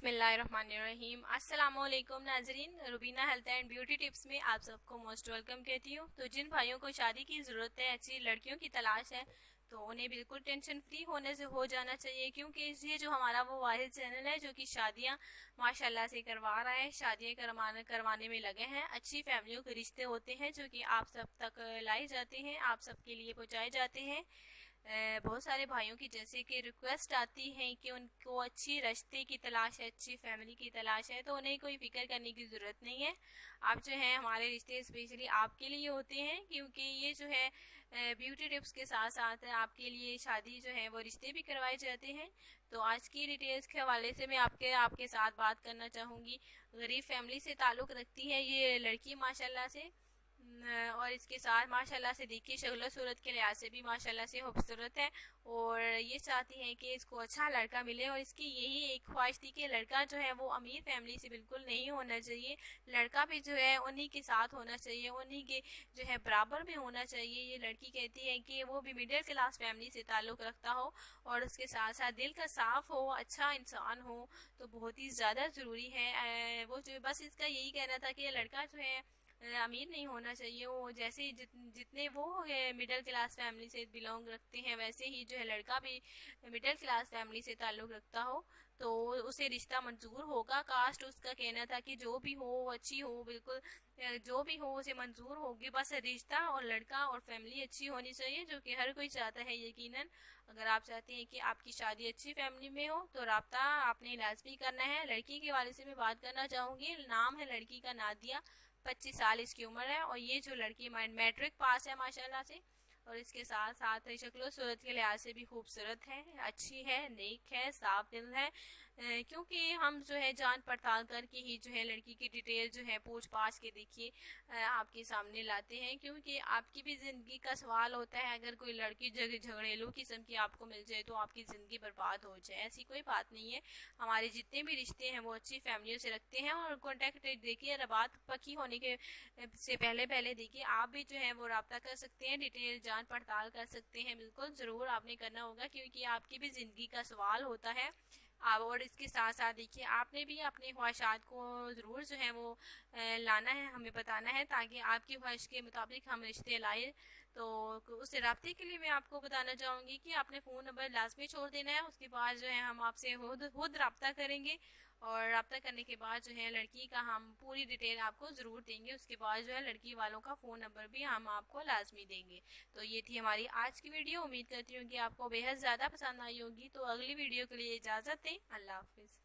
बिस्मिल्लाहिर्रहमानिर्रहीम। अस्सलामुअलैकुम नाजरीन, Rubina health and beauty tips में आप सबको मोस्ट वेलकम कहती हूँ। तो जिन भाइयों को शादी की ज़रूरत है, अच्छी लड़कियों की तलाश है, तो उन्हें बिल्कुल टेंशन फ्री होने से हो जाना चाहिए, क्योंकि ये जो हमारा वो वाहिद चैनल है जो कि शादियाँ माशाल्लाह से करवा रहा है, शादियाँ करवाने में लगे हैं। अच्छी फैमिलियों के रिश्ते होते हैं जो कि आप सब तक लाए जाते हैं, आप सबके लिए पहुँचाए जाते हैं। बहुत सारे भाइयों की जैसे कि रिक्वेस्ट आती है कि उनको अच्छी रिश्ते की तलाश है, अच्छी फैमिली की तलाश है, तो उन्हें कोई फिक्र करने की ज़रूरत नहीं है। आप जो है हमारे रिश्ते स्पेशली आपके लिए होते हैं, क्योंकि ये जो है ब्यूटी टिप्स के साथ साथ आपके लिए शादी जो है वो रिश्ते भी करवाए जाते हैं। तो आज की डिटेल्स के हवाले से मैं आपके साथ बात करना चाहूँगी। गरीब फैमिली से ताल्लुक़ रखती है ये लड़की माशाल्लाह से, और इसके साथ माशाल्लाह से देखिए शक्ल सूरत के लिहाज से भी माशाल्लाह से खूबसूरत है, और ये चाहती है कि इसको अच्छा लड़का मिले। और इसकी यही एक ख्वाहिश थी कि लड़का जो है वो अमीर फैमिली से बिल्कुल नहीं होना चाहिए, लड़का भी जो है उन्हीं के साथ होना चाहिए, उन्हीं के जो है बराबर में होना चाहिए। ये लड़की कहती है कि वो भी मिडिल क्लास फैमिली से ताल्लुक़ रखता हो और उसके साथ साथ दिल का साफ हो, अच्छा इंसान हो, तो बहुत ही ज़्यादा ज़रूरी है। वो जो बस इसका यही कहना था कि लड़का जो है अमीर नहीं होना चाहिए, वो जैसे जितने वो मिडिल क्लास फैमिली से बिलोंग रखते हैं, वैसे ही जो है लड़का भी मिडिल क्लास फैमिली से ताल्लुक़ रखता हो तो उसे रिश्ता मंजूर होगा। कास्ट उसका कहना था कि जो भी हो अच्छी हो, बिल्कुल जो भी हो उसे मंजूर होगी, बस रिश्ता और लड़का और फैमिली अच्छी होनी चाहिए, जो कि हर कोई चाहता है यकीनन। अगर आप चाहते हैं कि आपकी शादी अच्छी फैमिली में हो तो राब्ता आपने लाजमी करना है। लड़की के वाले से मैं बात करना चाहूँगी। नाम है लड़की का नादिया, 25 साल इसकी उम्र है, और ये जो लड़की मैट्रिक पास है माशाल्लाह से, और इसके साथ साथ शक्ल सूरत के लिहाज से भी खूबसूरत है, अच्छी है, नेक है, साफ दिल है। क्योंकि हम जो है जान पड़ताल करके ही जो है लड़की की डिटेल जो है पूछ पाछ के देखिए आपके सामने लाते हैं, क्योंकि आपकी भी ज़िंदगी का सवाल होता है। अगर कोई लड़की झगड़ेलू किस्म की आपको मिल जाए तो आपकी ज़िंदगी बर्बाद हो जाए, ऐसी कोई बात नहीं है। हमारे जितने भी रिश्ते हैं वो अच्छी फैमिलियों से रखते हैं, और कॉन्टैक्ट देखिए अगर बात पक्की होने के से पहले देखिए आप भी जो है वो रब्ता कर सकते हैं, डिटेल जान पड़ताल कर सकते हैं। बिल्कुल ज़रूर आपने करना होगा, क्योंकि आपकी भी ज़िंदगी का सवाल होता है। आप और इसके साथ साथ देखिए आपने भी अपने ख्वाहिशात को ज़रूर जो है वो लाना है, हमें बताना है, ताकि आपकी ख्वाहिश के मुताबिक हम रिश्ते लाए। तो उस रब्ते के लिए मैं आपको बताना चाहूँगी कि आपने फ़ोन नंबर लाजमी छोड़ देना है। उसके बाद जो है हम आपसे खुद रब्ता करेंगे, और रब्ता करने के बाद जो है लड़की का हम पूरी डिटेल आपको ज़रूर देंगे। उसके बाद जो है लड़की वालों का फ़ोन नंबर भी हम आपको लाजमी देंगे। तो ये थी हमारी आज की वीडियो। उम्मीद करती हूँ कि आपको बेहद ज़्यादा पसंद आई होगी। तो अगली वीडियो के लिए इजाज़त दें। अल्लाह हाफिज़।